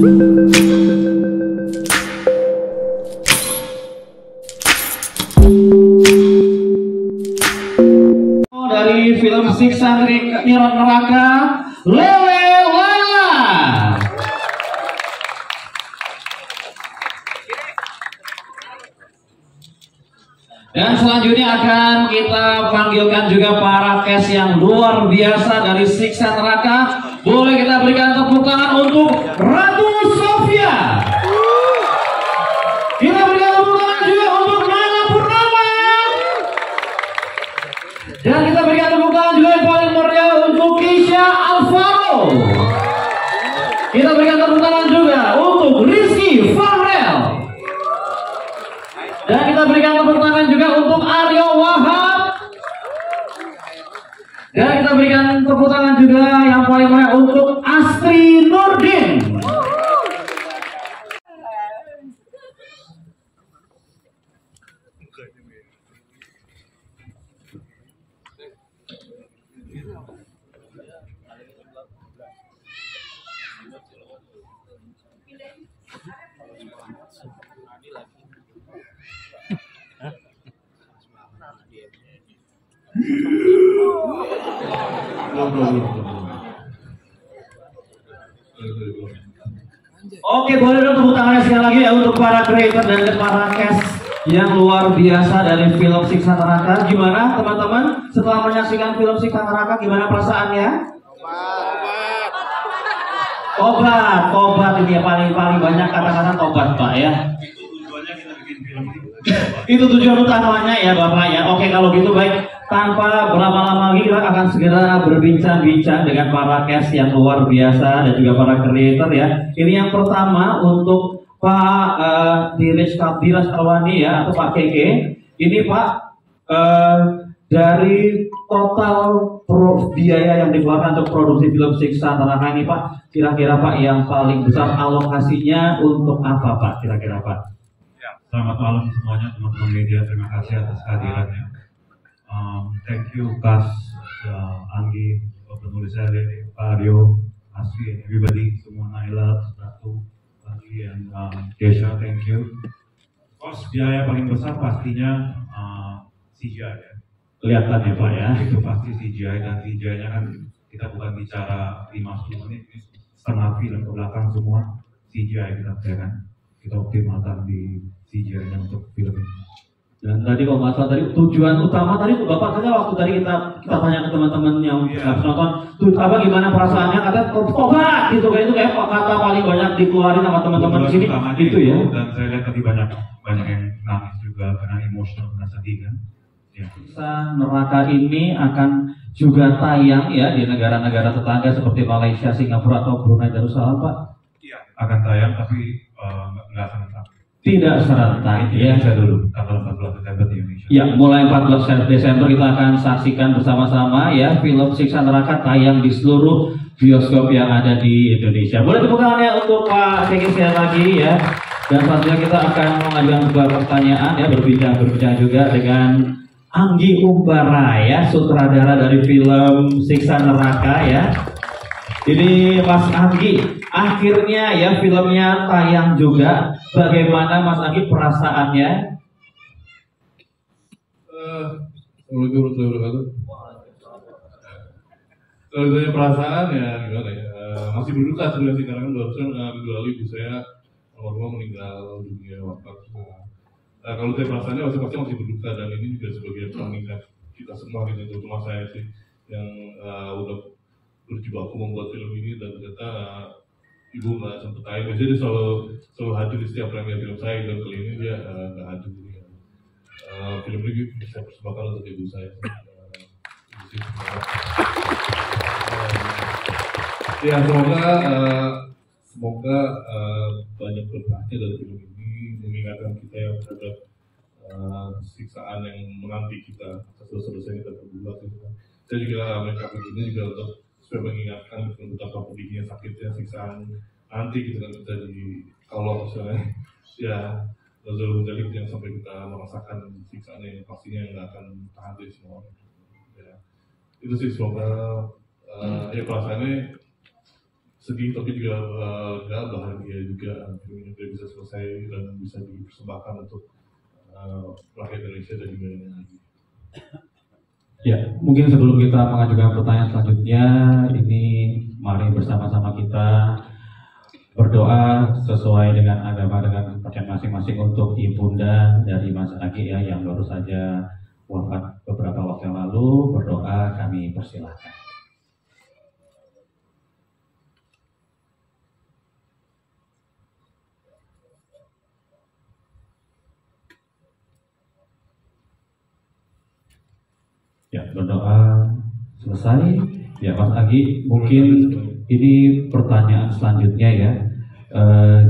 Dari film Siksa Neraka, Lele Lala. Dan selanjutnya akan kita panggilkan juga para cast yang luar biasa dari Siksa Neraka. Boleh kita berikan tepuk tangan untuk Ratu Sofia. Kita berikan tepuk tangan juga untuk Nana Purnama. Dan kita berikan tepuk tangan juga yang paling meriah untuk Keisha Alvaro. Kita berikan tepuk tangan juga untuk Rizky Fahrel. Dan kita berikan tepuk tangan juga untuk Aryo Wahab. Dan kita berikan tepuk tangan juga yang paling meriah untuk Astri Nurdin. Oke, boleh dong tepuk tangannya sekali lagi ya untuk para creator dan para cast yang luar biasa dari film Siksa Neraka. Gimana teman-teman setelah menyaksikan film Siksa Neraka, gimana perasaannya? Tobat ini ya, paling banyak kata-kata tobat Pak ya. Itu tujuan utamanya ya Bapak ya. Oke, kalau gitu baik, tanpa berlama-lama lagi kita akan segera berbincang-bincang dengan para cast yang luar biasa dan juga para creator ya. Ini yang pertama untuk Pak Diras Arwani ya, atau Pak Keke. Ini Pak, dari total biaya yang dikeluarkan untuk produksi film Siksa Neraka ini Pak, kira-kira Pak yang paling besar alokasinya untuk apa Pak, kira-kira Pak? Selamat malam semuanya teman-teman media, terima kasih atas kehadirannya. Thank you Kas, Anggi, penulis saya, Pak Aryo, Asri, everybody, semua Naila, Ratu, Anggi, dan Kesha, thank you. Kos biaya paling besar pastinya CGI ya. Kelihatan ya Pak ya. Itu pasti CGI, dan CGI-nya kan kita bukan bicara 5-10 menit, setengah film ke belakang semua CGI kita kan. Kita optimalkan di CGI-nya untuk film ini. Dan tadi kalau nggak salah tadi tujuan utama tadi Bapak tanya waktu tadi kita tanya ke teman-teman yang nonton, apa gimana perasaannya, katanya tobat gitu kayak itu kayak kata paling banyak dikeluarin sama teman-teman sini gitu ya. Dan saya lihat tadi banyak yang nangis juga karena emosional, karena sedih kan. Ya. Siksa Neraka ini akan juga tayang ya di negara-negara tetangga seperti Malaysia, Singapura atau Brunei Darussalam Pak? Iya, akan tayang tapi nggak serentak. Tidak serentak ya. Saya dulu tanggal 14 Desember di Indonesia. Ya, mulai 14 Desember kita akan saksikan bersama-sama ya film Siksa Neraka tayang di seluruh bioskop yang ada di Indonesia. Boleh tepuk tangannya untuk Pak Keke sekali lagi ya. Dan selanjutnya kita akan mengajukan sebuah pertanyaan ya, berbincang juga dengan Anggi Umbara ya, sutradara dari film Siksa Neraka ya. Ini Mas Anggi, akhirnya ya filmnya tayang juga. Bagaimana Mas Anggi perasaannya? Assalamualaikum warahmatullahi wabarakatuh. Kalau ditanya perasaan ya gimana ya, masih berduka sebenarnya sih, karena kan barusan minggu lalu ibu saya almarhumah meninggal dunia wafat. Nah, kalau saya perasaannya pasti masih berduka, dan ini juga sebagai pengingat kita semua gitu, terutama saya sih yang udah berjibaku membuat film ini, dan ternyata ibu nggak sempat tayang. Biasanya dia selalu hadir di setiap premier film saya, dan kali ini dia nggak hadir. Film ini bisa persembahkan untuk ibu saya. Ya semoga banyak berkahnya dari film ini, mengingatkan kita yang terhadap siksaan yang menanti kita selesai kita berbuat gitu kan. Saya juga mencapai ini juga untuk supaya mengingatkan betapa pedihnya, sakitnya siksaan nanti gitu kan, kita kalau misalnya ya Lazarus menjadi yang sampai kita merasakan siksaan yang pastinya nggak akan tahan dari semua ya. Itu sih, semoga ya perasaannya sedih tapi juga bahagia juga film ini bisa selesai dan bisa dipersembahkan untuk rakyat Indonesia dan juga yang lagi. Ya, mungkin sebelum kita mengajukan pertanyaan selanjutnya, ini mari bersama-sama kita berdoa sesuai dengan agama, dengan kepercayaan masing-masing untuk ibunda dari Mas Agi ya, yang baru saja wafat beberapa waktu yang lalu. Berdoa kami persilahkan. Ya, berdoa selesai. Ya, Mas Agi, mungkin ini pertanyaan selanjutnya ya.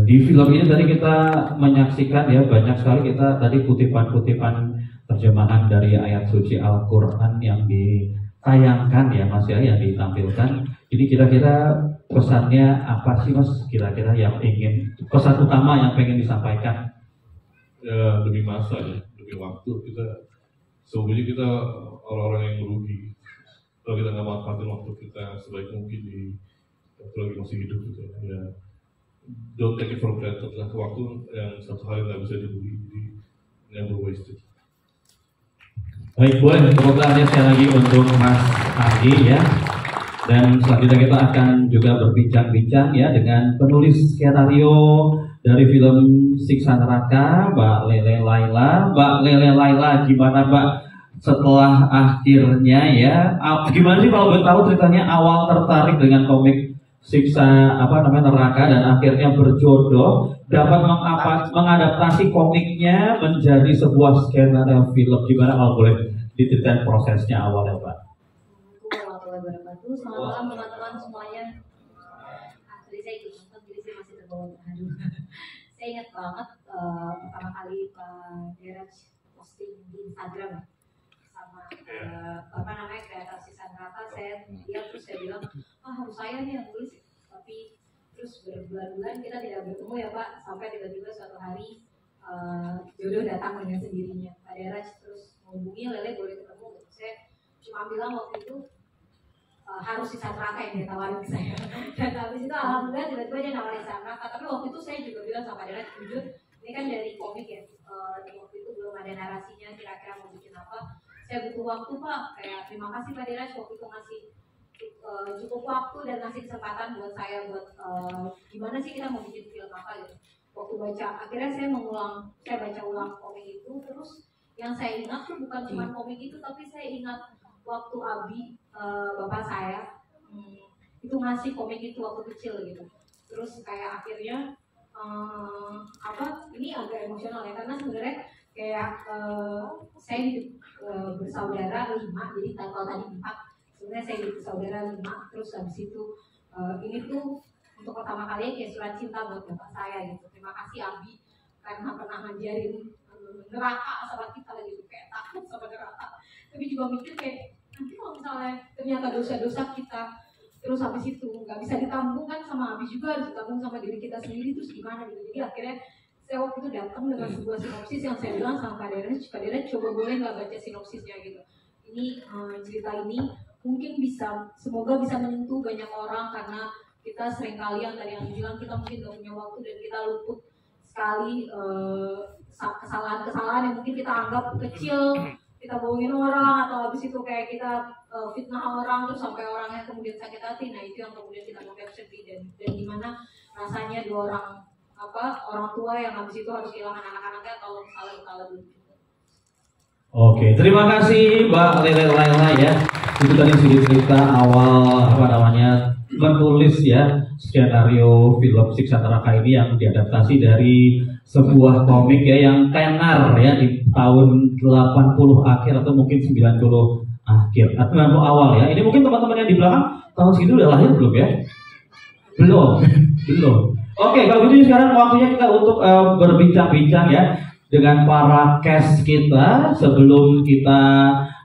Di film ini tadi kita menyaksikan ya, banyak sekali kita tadi kutipan-kutipan terjemahan dari ayat suci Al-Quran yang ditayangkan ya Mas ya, yang ditampilkan. Ini kira-kira pesannya apa sih Mas? Kira-kira yang ingin, pesan utama yang pengen disampaikan? Ya, demi masa ya, demi waktu kita. Sebenarnya kita orang-orang yang merugi kalau kita nggak manfaatin waktu kita sebaik mungkin di waktu lagi masih hidup gitu ya. Don't take it for granted lah, waktu yang satu hari nggak bisa dibeli, jadi never wasted. Baik, boleh tepuk tangannya sekali lagi untuk Mas Agi ya. Dan selanjutnya kita akan juga berbincang-bincang ya dengan penulis skenario dari film Siksa Neraka, Mbak Lele Laila. Mbak Lele Laila, gimana Mbak setelah akhirnya ya? Gimana sih kalau boleh tahu ceritanya awal tertarik dengan komik Siksa Neraka dan akhirnya berjodoh dapat mengadaptasi komiknya menjadi sebuah skenario film. Gimana kalau boleh diceritain prosesnya awalnya Pak? Selamat malam teman-teman semuanya. Tadi saya ikut nonton, jadi saya masih terbawa terharu. Saya ingat banget pertama kali Pak Deraj posting di Instagram sama kreator Siksa Neraka. Saya lihat terus saya bilang, harus saya nih yang tulis. Tapi terus berbulan-bulan kita tidak bertemu ya Pak, sampai tiba-tiba suatu hari jodoh datang dengan sendirinya. Pak Deraj terus menghubungi, Lele boleh ketemu. Saya cuma bilang waktu itu harus Siksa Neraka yang ditawarin ke saya. Dan habis itu alhamdulillah tiba-tiba dia nawarin Siksa Neraka. Tapi waktu itu saya juga bilang sama Deraj, jujur ini kan dari komik ya, waktu itu belum ada narasinya kira-kira mau bikin apa. Saya butuh waktu Pak, kayak terima kasih Pak Deraj waktu itu ngasih cukup waktu dan ngasih kesempatan buat saya buat gimana sih kita mau bikin film apa gitu. Waktu baca, akhirnya saya baca ulang komik itu, terus yang saya ingat tuh bukan cuma komik itu, tapi saya ingat waktu Abi, bapak saya, itu ngasih komik itu waktu kecil gitu. Terus kayak akhirnya ini agak emosional ya, karena sebenarnya kayak saya hidup bersaudara 5, jadi kalau tadi 4, sebenarnya saya hidup bersaudara 5, terus habis itu ini tuh untuk pertama kali kayak surat cinta buat bapak saya gitu. Terima kasih Abi karena pernah ngajarin neraka sama kita gitu, kayak takut sama neraka. Tapi juga mikir kayak nanti kalau misalnya ternyata dosa-dosa kita terus habis itu nggak bisa ditanggung kan sama Abi juga harus ditanggung sama diri kita sendiri, terus gimana gitu. Jadi akhirnya saya waktu itu datang dengan sebuah sinopsis yang saya bilang sama Pak Deraj coba boleh nggak baca sinopsisnya gitu. Ini cerita ini mungkin semoga bisa menyentuh banyak orang, karena kita sering kali yang tadi yang bilang kita mungkin nggak punya waktu dan kita luput sekali kesalahan-kesalahan yang mungkin kita anggap kecil, kita bohongin orang atau habis itu kayak kita fitnah orang terus sampai orangnya kemudian sakit hati. Nah itu yang kemudian kita mau capture dan gimana rasanya orang tua yang habis itu harus kehilangan anak-anaknya kalau misalnya kalah dulu. Oke, terima kasih Mbak Lele Laila ya. Itu tadi cerita awal menulis ya skenario film Siksa Neraka ini yang diadaptasi dari sebuah komik ya yang tenar ya di tahun 80 akhir atau mungkin 90 akhir atau 90 awal ya. Ini mungkin teman-teman yang di belakang tahun segitu udah lahir belum ya? Belum. Oke, kalau gitu sekarang waktunya kita untuk berbincang-bincang ya dengan para cast kita. Sebelum kita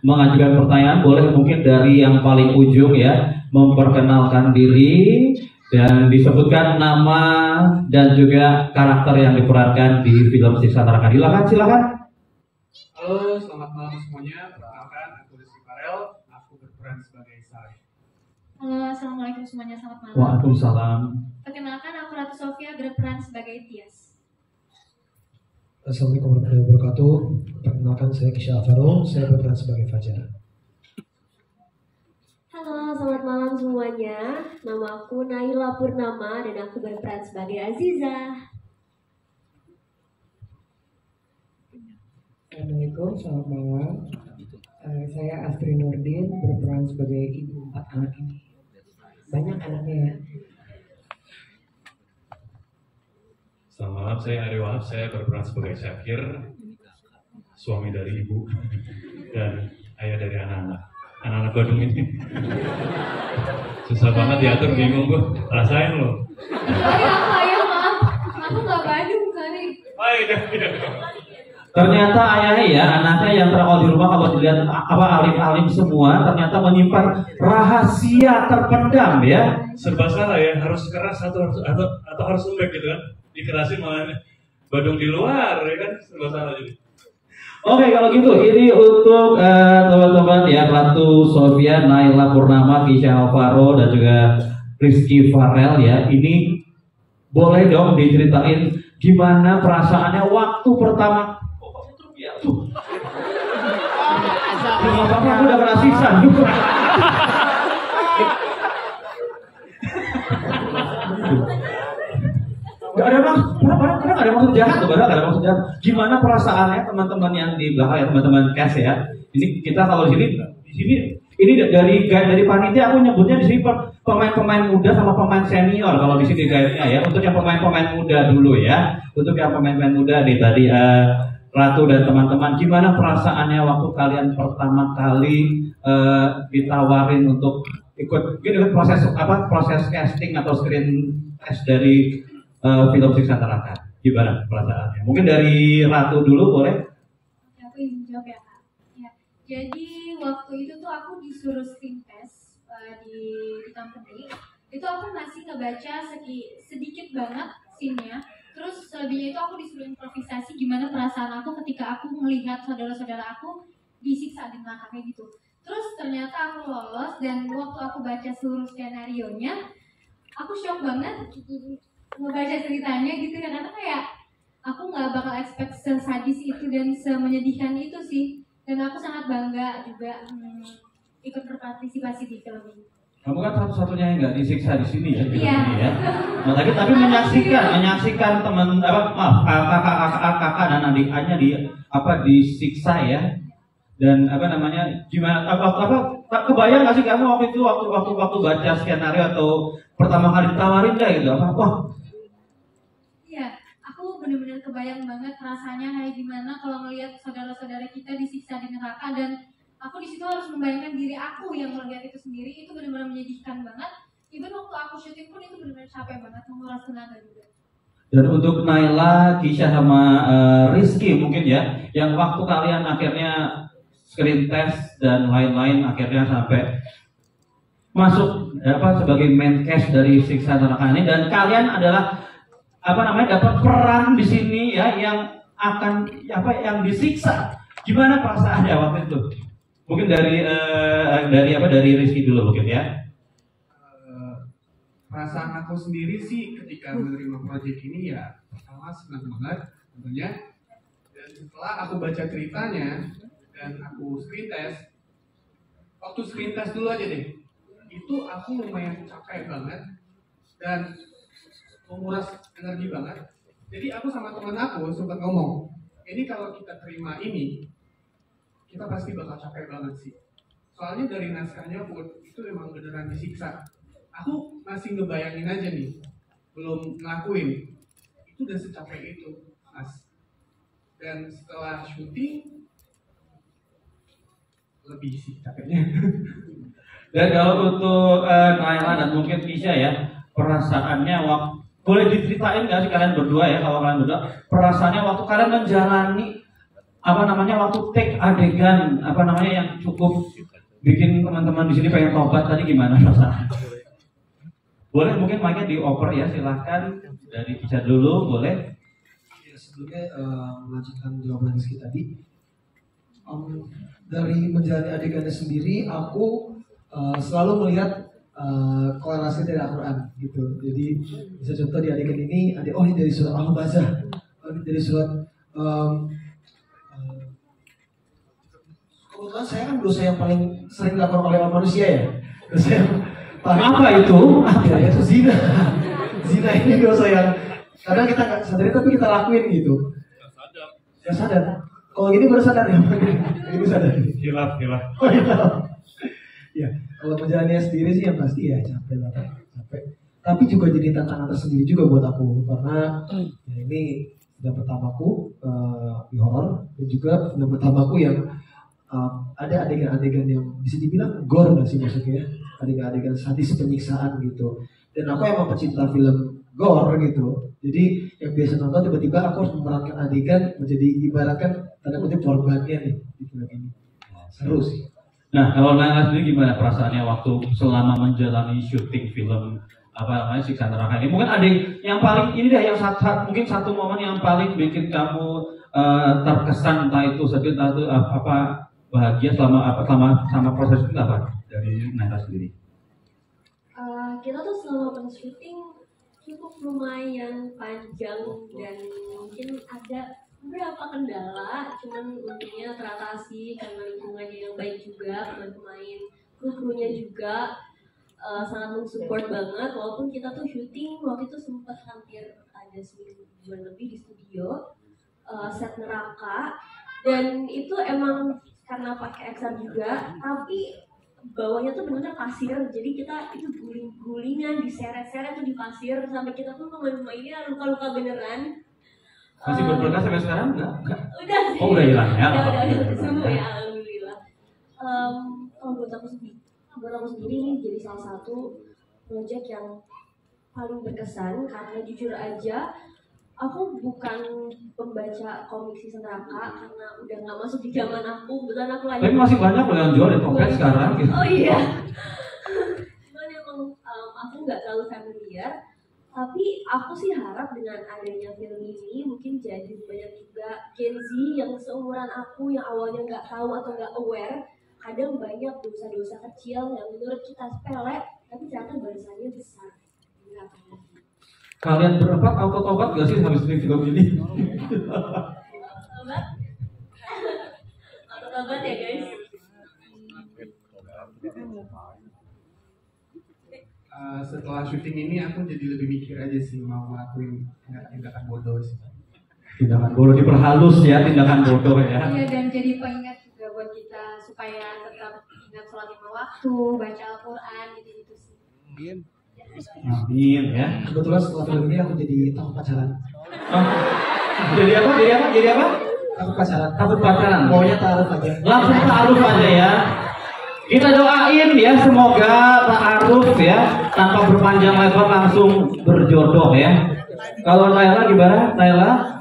mengajukan pertanyaan, boleh mungkin dari yang paling ujung ya memperkenalkan diri dan disebutkan nama dan juga karakter yang diperankan di film Siksa Neraka. Silakan. Halo, selamat malam semuanya. Perkenalkan, aku Rizky Farel. Aku berperan sebagai Saleh. Halo, assalamualaikum semuanya, selamat malam. Waalaikumsalam. Perkenalkan, aku Ratu Sofia, berperan sebagai Tias. Assalamualaikum warahmatullahi wabarakatuh. Perkenalkan, saya Kisha Alvaro, saya berperan sebagai Fajar. Halo, selamat malam semuanya. Nama aku Naila Purnama dan aku berperan sebagai Aziza. Assalamualaikum, selamat malam. Saya Astri Nurdin, berperan sebagai ibu 4 anak ini. Banyak anaknya ya. Selamat malam, saya Ari Wahab, saya berperan sebagai Syakir, suami dari ibu dan ayah dari anak-anak Badung ini. Susah banget diatur, bingung gue, rasain loh. Ayah, maaf, aku nggak Badung, sorry. Ternyata ayahnya ya, anaknya yang terawal di rumah kalau dilihat alim-alim semua ternyata menyimpan rahasia terpendam ya. Serba salah ya, harus keras atau harus lembek gitu kan. Dikerasin malah Badung di luar ya kan, serba salah jadi. Oke, kalau gitu ini untuk teman-teman ya, Ratu Sofia, Naila Purnama, Kisha Alvaro dan juga Rizky Farel ya. Ini boleh dong diceritain gimana perasaannya waktu pertama. Ya tuh. Bapaknya aku udah kena siksa juga. Gak ada maksud jahat tuh, gak ada maksud jahat. Gimana perasaannya teman-teman yang di belakang ya, teman-teman cast ya. Ini kita kalau di sini ini dari panitia aku nyebutnya di sini pemain-pemain muda sama pemain senior kalau di sini guide-nya ya. Untuk yang pemain-pemain muda dulu ya. Untuk yang pemain-pemain muda nih tadi Ratu dan teman-teman, gimana perasaannya waktu kalian pertama kali ditawarin untuk ikut proses casting atau screen test dari film Siksa Neraka? Gimana perasaannya? Mungkin dari Ratu dulu boleh? Aku izin jawab ya, Kak. Ya, jadi waktu itu tuh aku disuruh screen test di company. Itu aku masih ngebaca sedikit banget scene-nya. Terus selebihnya itu aku disuruh improvisasi gimana perasaan aku ketika aku melihat saudara-saudara aku disiksa di neraka kayak gitu. Terus ternyata aku lolos dan waktu aku baca seluruh skenario-nya, aku shock banget ngebaca ceritanya gitu ya, karena kayak aku nggak bakal expect sesadis itu dan semenyedihkan itu sih. Dan aku sangat bangga juga ikut berpartisipasi di film ini. Kamu kan satu-satunya yang nggak disiksa di sini ya, Iya. Ya. Nah, tapi menyaksikan teman kakak dan adiknya disiksa ya. Dan gimana kebayang nggak sih kamu waktu baca skenario atau pertama kali ditawarin deh gitu Iya, aku benar-benar kebayang banget rasanya kayak gimana kalau ngelihat saudara-saudara kita disiksa di neraka, dan aku di situ harus membayangkan diri aku yang melihat itu sendiri. Itu benar-benar menyedihkan banget. Even waktu aku syuting pun itu benar-benar capek banget, menguras tenaga juga. Dan untuk Naila, Kisha sama Rizky mungkin ya, yang waktu kalian akhirnya screen test dan lain-lain akhirnya sampai masuk sebagai main cast dari Siksa Neraka ini, dan kalian adalah dapat peran di sini ya yang akan yang disiksa. Gimana perasaannya waktu itu? Mungkin dari Rizky dulu mungkin ya. Perasaan aku sendiri sih ketika menerima proyek ini ya pertama senang banget tentunya, dan setelah aku baca ceritanya dan aku screen test, waktu screen test dulu aja deh, itu aku lumayan capek banget dan menguras energi banget. Jadi aku sama teman aku sempat ngomong, ini kalau kita terima ini kita pasti bakal capek banget sih. Soalnya dari naskahnya pun itu memang beneran disiksa. Aku masih ngebayangin aja nih, belum ngelakuin, itu udah secapek itu, Mas. Dan setelah syuting, lebih sih capeknya. Dan kalau untuk Naila dan mungkin Kisha ya, perasaannya boleh diceritain nggak sih kalian berdua ya, kalau kalian berdua perasaannya waktu kalian menjalani waktu take adegan yang cukup bikin teman-teman di sini pengen tobat tadi, gimana rasanya? Boleh mungkin mic-nya dioper ya, silahkan dari Kisha dulu boleh. Ya, sebelumnya melanjutkan jawaban Rizky tadi, dari menjalani adegannya sendiri, aku selalu melihat korelasi dari Al-Quran gitu. Jadi bisa contoh di adegan ini ada ini dari surat Al-Humazah, ini dari surat kebetulan saya kan dosa yang paling sering dilakukan oleh manusia ya. Dosa yang paling Apa itu? ya, itu zina. Zina ini dosa yang kadang kita nggak sadari tapi kita lakuin gitu. Nggak sadar. Kalau gini baru sadar ya. Ini sadar. Hilaf. Oh iya. Ya, kalau menjalani sendiri sih yang pasti ya capek. Tapi juga jadi tantangan tersendiri juga buat aku karena ya ini film pertamaku di horor dan juga film pertamaku yang ada adegan-adegan yang bisa dibilang gore nggak sih maksudnya, adegan-adegan sadis penyiksaan gitu. Dan aku emang pecinta film gore gitu. Jadi yang biasa nonton tiba-tiba aku harus memerankan adegan menjadi ibaratkan tanda kutip korbannya nih di film ini. Seru sih. Nah, kalau Naila sendiri gimana perasaannya waktu selama menjalani syuting film Siksa Neraka ini? Mungkin ada yang paling ini deh, yang mungkin satu momen yang paling bikin kamu terkesan, entah itu sedih, entah itu bahagia sama proses itu apa dari Naila sendiri? Kita tuh selama proses syuting cukup lumayan panjang dan mungkin ada beberapa kendala, cuman untungnya teratasi karena lingkungannya yang baik juga, pemain kru-krunya juga sangat mensupport banget. Walaupun kita tuh syuting waktu itu sempat hampir ada semingguan lebih di studio set neraka, dan itu emang karena pakai XR juga, tapi bawahnya tuh benar-benar pasir, jadi kita itu guling-gulingan, diseret-seret tuh di pasir sampai kita tuh pemain-pemainnya luka-luka beneran. Masih berbekas sampai sekarang enggak? Udah sih. Oh, udah hilang ya? Udah sembuh ya, alhamdulillah. Kalau buat aku sendiri ini jadi salah satu project yang paling berkesan karena jujur aja aku bukan pembaca komik Siksa Neraka karena udah nggak masuk di zaman aku. Kebetulan aku lagi. Tapi masih banyak loh yang jual di Tokped sekarang gitu. Oh iya. Cuman emang aku nggak terlalu familiar. Tapi aku sih harap dengan adanya film ini mungkin jadi banyak juga Gen Z yang seumuran aku yang awalnya nggak tahu atau nggak aware. Kadang banyak dosa-dosa kecil yang menurut kita sepele, tapi ternyata balasannya besar. Kalian berempat auto-tobat gak sih habis ini film ini? Auto-tobat ya guys. Setelah syuting ini aku jadi lebih mikir aja sih mau ngelakuin tindakan bodoh sih. Tindakan bodoh diperhalus ya, tindakan bodoh ya. Iya, dan jadi pengingat juga buat kita supaya tetap ingat sholat 5 waktu, baca Al-Quran gitu-gitu sih. Amin ya. Kebetulan setelah film ini aku jadi takut pacaran. Jadi apa? Takut pacaran. Maunya taruh aja. Langsung taruh aja ya. Kita doain ya, semoga ta'aruf ya, tanpa berpanjang lebar langsung berjodoh ya. Kalau Naila gimana? Naila?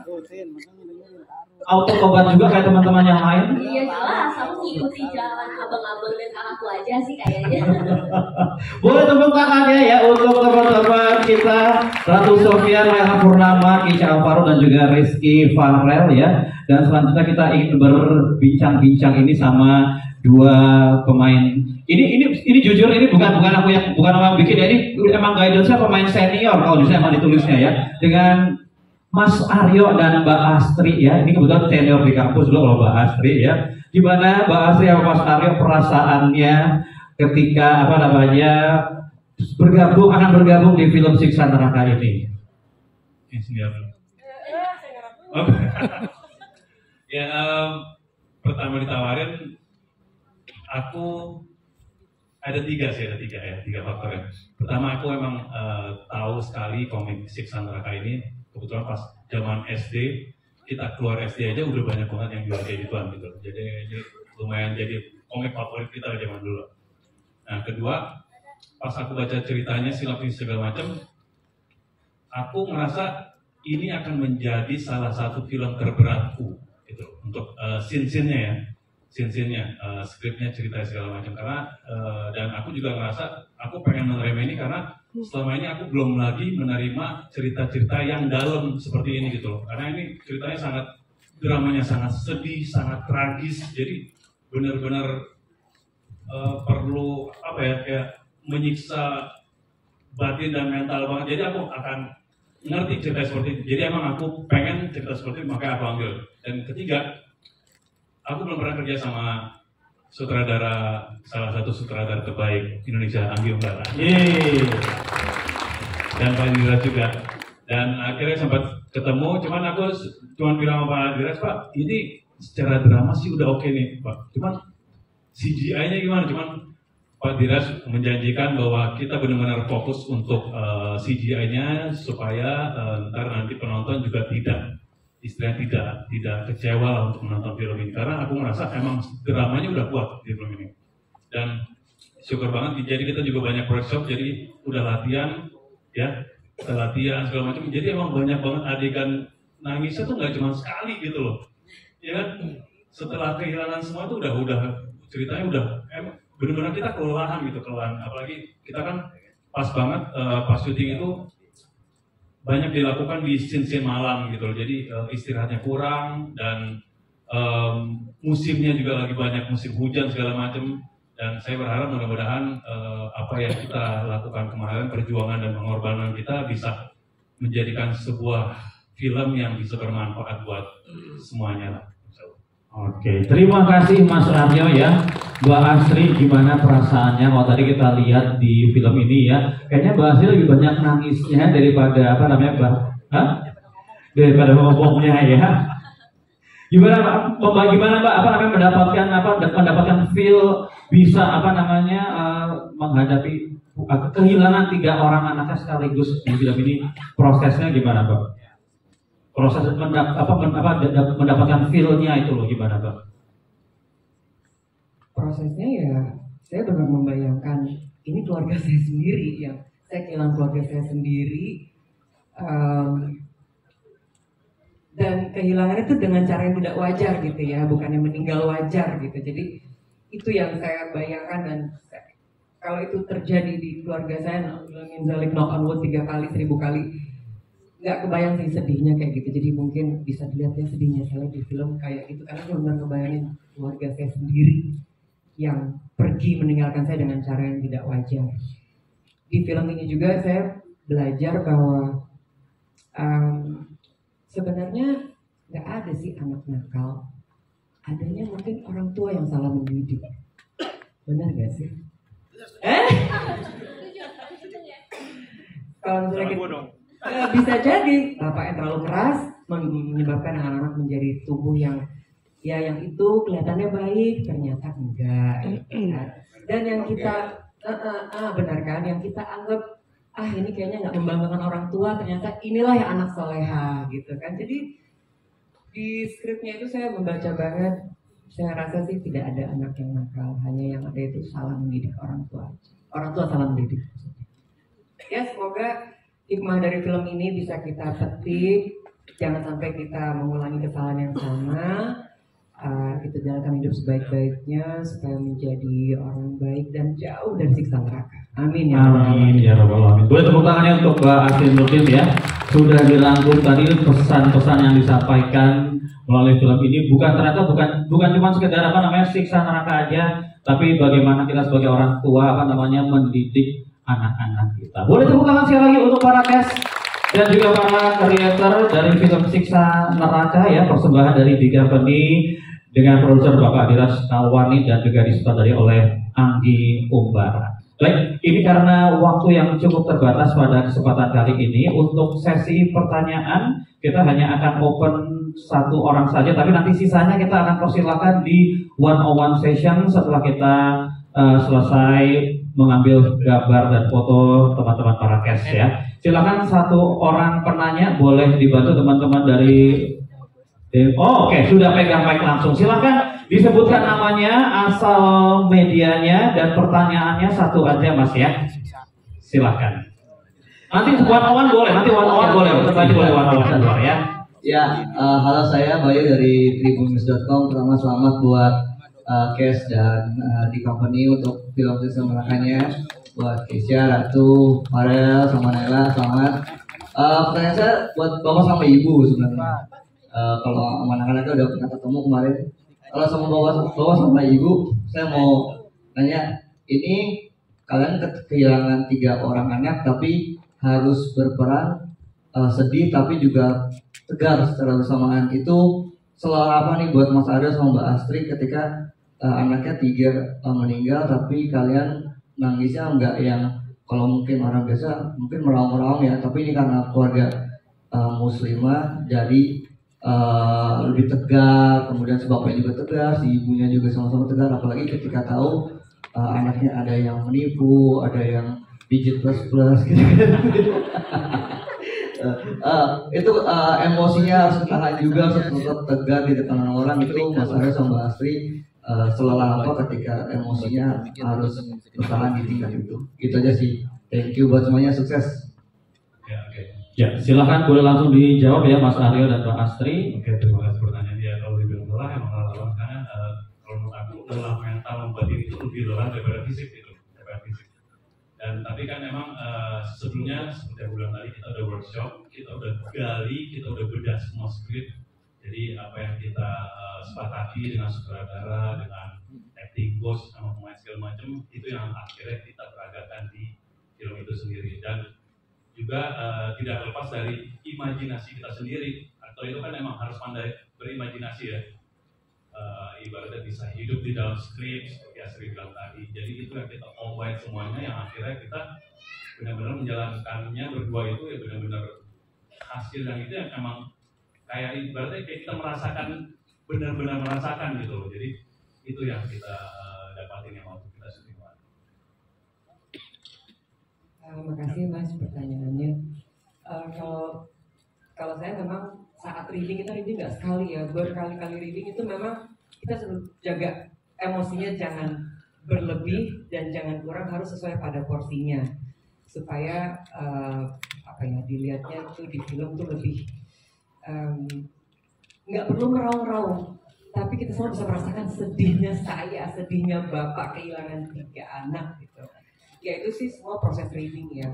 Auto-tobat juga kayak teman-teman yang lain? Iya jelas, aku ngikutin jalan abang-abang dan kakakku aja sih kayaknya. Boleh tepuk tangannya ya untuk teman-teman kita, Ratu Sofian, Naila Purnama, Kisha Alvaro dan juga Rizky Farrell ya. Dan selanjutnya kita ingin berbincang-bincang ini sama dua pemain. Ini jujur ini bukan aku yang bikin ya, ini emang guidance-nya pemain senior kalau bisa emang ditulisnya ya, dengan Mas Aryo dan Mbak Astri ya. Ini kebetulan senior di kampus dulu kalau Mbak Astri ya. Gimana Mbak Astri sama Mas Aryo perasaannya ketika akan bergabung di film Siksa Neraka ini? Pertama ditawarin, aku ada tiga faktor ya. Pertama, aku emang tahu sekali komik Siksa Neraka ini. Kebetulan pas zaman SD, kita keluar SD aja udah banyak banget yang jual kayak gituan gitu. Jadi lumayan jadi komik favorit kita zaman dulu. Nah, kedua, pas aku baca ceritanya sinopsis segala macam, aku ngerasa ini akan menjadi salah satu film terberatku gitu untuk scene-nya ya. Skripnya, cerita segala macam, karena dan aku juga ngerasa aku pengen menerima ini karena selama ini aku belum lagi menerima cerita-cerita yang dalam seperti ini gitu loh, karena ini ceritanya dramanya sangat sedih, sangat tragis, jadi benar-benar perlu kayak menyiksa batin dan mental banget. Jadi aku akan ngerti cerita seperti itu. Jadi emang aku pengen cerita seperti itu, makanya aku ambil. Dan ketiga, aku belum pernah kerja sama sutradara, salah satu sutradara terbaik Indonesia, Anggi Umbara. Dan Pak Diras juga. Dan akhirnya sempat ketemu, cuman aku bilang sama Pak Diras, Pak, ini secara drama sih udah oke nih, Pak. Cuman CGI-nya gimana? Cuman Pak Diras menjanjikan bahwa kita benar-benar fokus untuk CGI-nya supaya ntar nanti penonton juga tidak kecewa lah untuk menonton film ini. Karena aku merasa emang dramanya udah kuat di film ini. Dan syukur banget, jadi kita juga banyak workshop, jadi udah latihan, ya, latihan segala macam. Jadi emang banyak banget adegan nangisnya tuh nggak cuma sekali gitu loh, ya kan? Setelah kehilangan semua tuh udah ceritanya udah benar-benar kita kelelahan gitu, apalagi kita kan pas banget pas syuting itu banyak dilakukan di scene malam gitu loh, jadi istirahatnya kurang dan musimnya juga lagi banyak musim hujan segala macam. Dan saya berharap mudah-mudahan apa yang kita lakukan kemarin, perjuangan dan pengorbanan kita bisa menjadikan sebuah film yang bisa bermanfaat buat semuanya lah. Oke, terima kasih Mas Aryo ya. Mbak Astri, gimana perasaannya kalau tadi kita lihat di film ini ya? Kayaknya Mbak Astri lebih banyak nangisnya daripada daripada ngomongnya ya. Gimana Mbak? Mendapatkan feel bisa menghadapi kehilangan 3 orang anaknya sekaligus di film ini, prosesnya gimana Mbak? Proses mendapatkan feel-nya itu loh, gimana Mbak? Prosesnya ya, saya benar membayangkan ini keluarga saya sendiri, yang saya kehilangan keluarga saya sendiri, dan kehilangan itu dengan cara yang tidak wajar gitu ya, bukannya meninggal wajar gitu. Jadi itu yang saya bayangkan, dan kalau itu terjadi di keluarga saya, knock on wood 3 kali, 1000 kali, nggak kebayang sih sedihnya kayak gitu. Jadi mungkin bisa dilihat ya sedihnya saya di film kayak gitu, karena benar ngebayangin keluarga saya sendiri yang pergi meninggalkan saya dengan cara yang tidak wajar. Di film ini juga saya belajar bahwa sebenarnya nggak ada sih anak nakal, adanya mungkin orang tua yang salah mendidik. Benar nggak sih? Kalau misalnya bisa jadi bapak yang terlalu keras menyebabkan anak-anak menjadi tubuh yang itu kelihatannya baik ternyata enggak gitu kan. Dan yang kita benar kan, yang kita anggap ini kayaknya nggak membanggakan orang tua, ternyata inilah yang anak soleha gitu kan. Jadi di skripnya itu saya membaca banget, saya rasa sih tidak ada anak yang nakal, hanya yang ada itu salah mendidik orang tua salah mendidik. Ya semoga hikmah dari film ini bisa kita petik, jangan sampai kita mengulangi kesalahan yang sama. Kita jalankan hidup sebaik-baiknya supaya menjadi orang baik dan jauh dari siksa neraka. Amin ya. Amin ya rabbal alamin. Boleh tepuk tangannya untuk Mbak Astri Nurdin ya. Sudah dirangkum tadi pesan-pesan yang disampaikan melalui film ini, bukan cuma sekedar siksa neraka aja, tapi bagaimana kita sebagai orang tua mendidik anak-anak kita. Boleh tepuk tangan sekali lagi untuk para cast dan juga para creator dari film Siksa Neraka ya, persembahan dari The Company dengan produser Bapak Diras Kalwani dan juga disutradari oleh Anggi Umbara. Baik, ini karena waktu yang cukup terbatas pada kesempatan kali ini, untuk sesi pertanyaan kita hanya akan open 1 orang saja, tapi nanti sisanya kita akan persilakan di one-on-one session setelah kita selesai mengambil gambar dan foto teman-teman para cast ya. Silakan 1 orang penanya, boleh dibantu teman-teman dari oke, sudah pegang mic langsung. Silakan disebutkan namanya, asal medianya, dan pertanyaannya 1 aja Mas ya. Silakan. Nanti one-on-one boleh, bertanya boleh one-on-one ya. Ya, halo, saya Bayu dari tribunnews.com. Pertama selamat buat Kes dan The Company untuk film Siksa Nerakanya. Buat Kesya, Ratu, Farel, sama Nela, selamat. Pertanyaan saya buat bapak sama ibu sebenarnya. Kalau sama anak-anaknya udah pernah ketemu kemarin. Kalau sama bapak sama ibu, saya mau nanya, ini kalian kehilangan 3 orang anak tapi harus berperan sedih tapi juga tegar secara bersamaan. Itu selalu apa nih buat Mas Aryo sama Mbak Astri ketika anaknya 3 meninggal tapi kalian nangisnya enggak yang kalau mungkin orang biasa mungkin meraung-raung ya, tapi ini karena keluarga muslimah jadi lebih tegar, kemudian si bapaknya juga tegar, si ibunya juga sama-sama tegar, apalagi ketika tahu anaknya ada yang menipu, ada yang digit plus gitu. Itu emosinya harus tahan juga, harus tetap tegar di depan orang. Itu Mas Aryo sama Mbak Astri selelah apa ketika emosinya harus bertahan di tingkat itu. Gitu aja sih. Thank you buat semuanya, sukses. Ya, silakan boleh langsung dijawab ya Mas Aryo dan Mbak Astri. Oke, terima kasih pertanyaan. Ya, kalau dibilang lelah emang lelah karena kalau menurut aku lelah mental membuat diri itu lebih lelah daripada fisik gitu, daripada fisik. Dan tapi kan memang sebelumnya seperti yang bilang tadi kita udah workshop, kita udah gali, kita udah bedah semua skrip. Jadi apa yang kita sepakati dengan sutradara, dengan acting coach, sama pemain segala macam itu yang akhirnya kita peragakan di film itu sendiri. Dan juga tidak lepas dari imajinasi kita sendiri. Atau itu kan memang harus pandai berimajinasi ya. Ibaratnya bisa hidup di dalam skrip seperti Astri bilang tadi. Jadi itu yang kita combine semuanya yang akhirnya kita benar-benar menjalankannya berdua itu ya benar-benar hasil yang itu yang emang kayak ibaratnya kayak kita merasakan, benar-benar merasakan gitu loh. Jadi itu yang kita dapatin yang waktu kita syuting. Terima kasih Mas pertanyaannya. Kalau saya memang saat reading kita reading nggak sekali ya, berkali-kali reading itu memang kita selalu jaga emosinya jangan berlebih dan jangan kurang, harus sesuai pada porsinya supaya apa ya dilihatnya tuh di film tuh lebih nggak perlu meraung-raung, tapi kita selalu bisa merasakan sedihnya saya, sedihnya bapak kehilangan 3 anak gitu. Ya itu sih semua proses reading ya.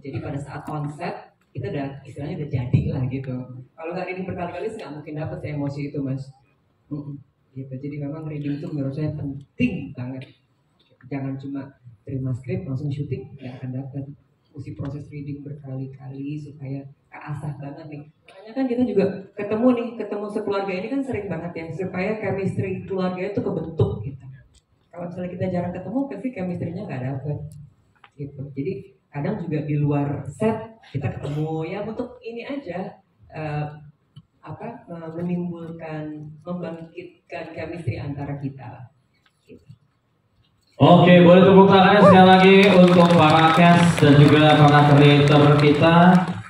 Jadi pada saat konsep kita udah istilahnya udah jadi lah gitu. Kalau nggak reading berkali-kali nggak mungkin dapet emosi itu Mas. Gitu. Jadi memang reading itu menurut saya penting banget. Jangan cuma terima skrip langsung syuting nggak akan dapet. Mesti proses reading berkali-kali supaya keasah banget nih. Makanya kan kita juga ketemu sekeluarga ini kan sering banget ya supaya chemistry keluarga itu kebentuk gitu. Kalau misalnya kita jarang ketemu, pasti chemistry-nya nggak dapet gitu. Jadi kadang juga di luar set kita ketemu ya untuk ini aja menimbulkan, membangkitkan chemistry antara kita. Gitu. Oke, boleh tepuk tangannya sekali lagi untuk para cast dan juga para creator kita,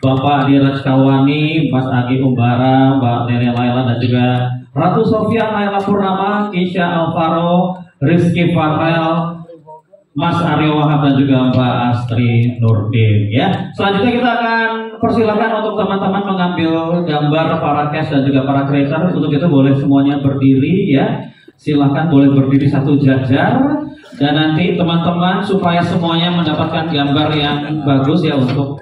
Bapak Diraj Kawani, Mas Agi Umbara, Mbak Lele Laila dan juga Ratu Sofia Laila Purnama, Kisha Alvaro, Rizky Farel, Mas Aryo Wahab dan juga Mbak Astri Nurdin ya. Selanjutnya kita akan persilakan untuk teman-teman mengambil gambar para cast dan juga para creator. Untuk itu boleh semuanya berdiri ya. Silahkan boleh berdiri satu jajar. Dan nanti teman-teman supaya semuanya mendapatkan gambar yang bagus ya untuk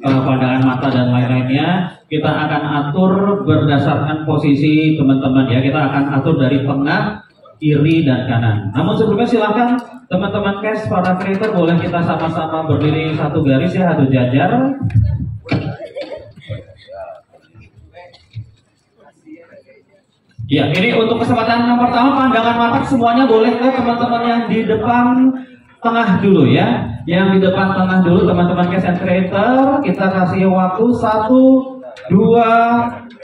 pandangan mata dan lain-lainnya, kita akan atur berdasarkan posisi teman-teman ya. Kita akan atur dari tengah, kiri dan kanan. Namun sebelumnya silahkan teman-teman cast para creator boleh kita sama-sama berdiri satu garis ya, satu jajar. Ya, ini untuk kesempatan yang pertama pandangan mata semuanya boleh ke teman-teman yang di depan tengah dulu ya. Yang di depan tengah dulu teman-teman cast and creator, kita kasih waktu 1, 2,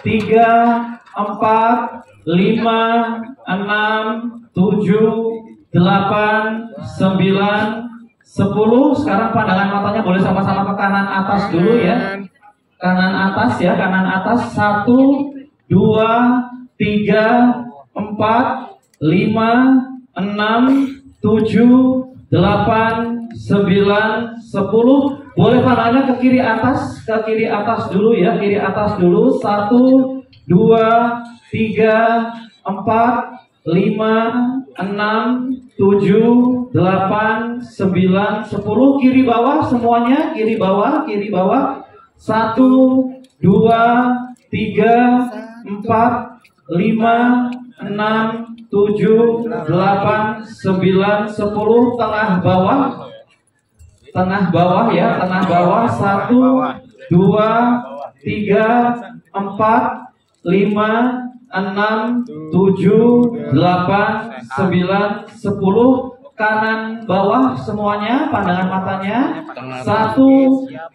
3, 4, 5, 6, 7, 8, 9, 10. Sekarang pandangan matanya boleh sama-sama ke kanan atas dulu ya. Kanan atas ya, kanan atas. 1, 2, 3, 4, 5, 6, 7, 8, 9, 10. Boleh pandangannya ke kiri atas dulu ya, kiri atas dulu. 1, 2, 3, 4, 5, 6, 7, 8, 9, 10. Kiri bawah semuanya, kiri bawah. 1, 2, 3, 4, 5, 6, 7, 7, 8, 9, 10, tengah bawah ya, tengah bawah 1, 2, 3, 4, 5, 6, 7, 8, 9, 10, kanan bawah semuanya, pandangan matanya 1,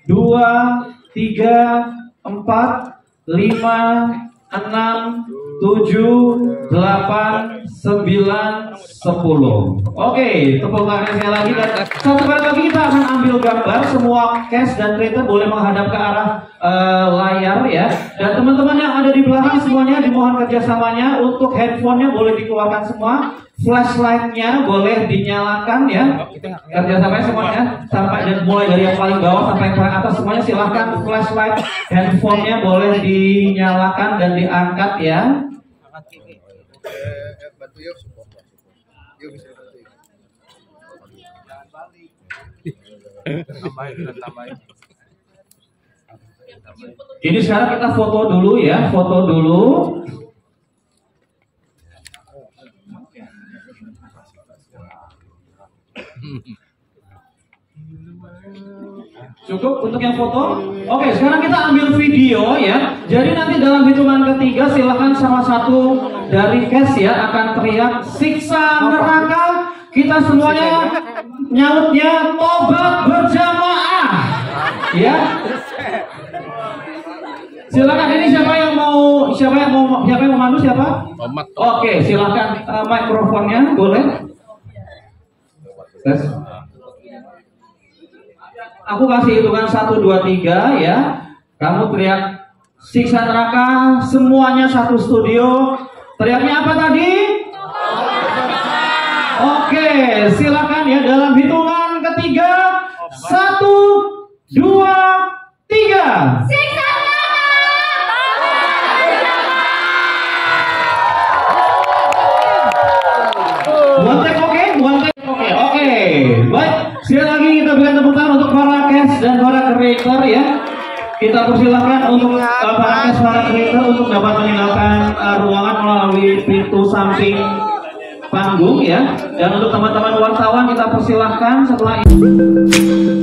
2, 3, 4, 5, 6, 7, 8, 9, 10. Oke, tepuk tangan sekali lagi dan satu kali lagi kita akan ambil gambar. Semua cash dan creator boleh menghadap ke arah layar ya. Dan teman-teman yang ada di belakang semuanya dimohon kerjasamanya. Untuk handphonenya boleh dikeluarkan semua. Flashlightnya boleh dinyalakan ya. Kerjasamanya semuanya sampai dan mulai dari yang paling bawah sampai yang paling atas semuanya silahkan flashlight handphonenya boleh dinyalakan dan diangkat ya. Bantu yuk, yuk bisa tambahin. Ini sekarang kita foto dulu ya, foto dulu. Cukup untuk yang foto? Oke, sekarang kita ambil video ya. Jadi nanti dalam hitungan ketiga silahkan salah satu dari cast ya akan teriak siksa neraka. Kita semuanya nyautnya tobat berjamaah. Ya. Silakan, ini siapa yang mau memandu siapa? Oke, silakan mikrofonnya boleh. Tes. Aku kasih hitungan 1, 2, 3 ya. Kamu teriak siksa neraka, semuanya satu studio. Teriaknya apa tadi? Oke, silakan ya dalam hitungan ketiga. 1, 2, 3. Siksa Oke. Baik, sekali lagi kita berikan tepuk tangan untuk para cast dan para creator ya. Kita persilahkan untuk para cast, para creator untuk dapat meninggalkan ruangan melalui pintu samping panggung ya. Dan untuk teman-teman wartawan kita persilahkan setelah ini.